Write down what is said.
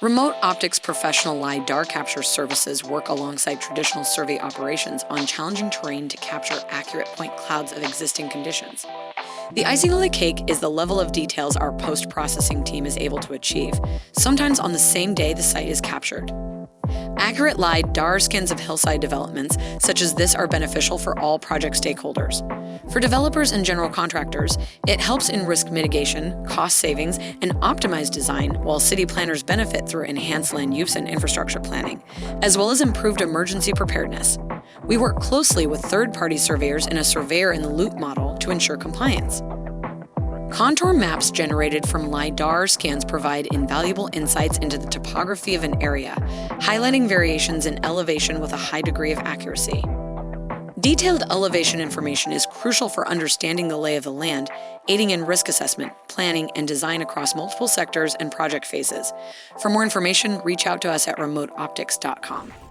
Remote Optix professional LiDAR capture services work alongside traditional survey operations on challenging terrain to capture accurate point clouds of existing conditions. The icing on the cake is the level of details our post-processing team is able to achieve, sometimes on the same day the site is captured. Accurate LiDAR scans of hillside developments such as this are beneficial for all project stakeholders. For developers and general contractors, it helps in risk mitigation, cost savings, and optimized design, while city planners benefit through enhanced land use and infrastructure planning, as well as improved emergency preparedness. We work closely with third-party surveyors in a surveyor-in-the-loop model to ensure compliance. Contour maps generated from LiDAR scans provide invaluable insights into the topography of an area, highlighting variations in elevation with a high degree of accuracy. Detailed elevation information is crucial for understanding the lay of the land, aiding in risk assessment, planning, and design across multiple sectors and project phases. For more information, reach out to us at remoteoptix.com.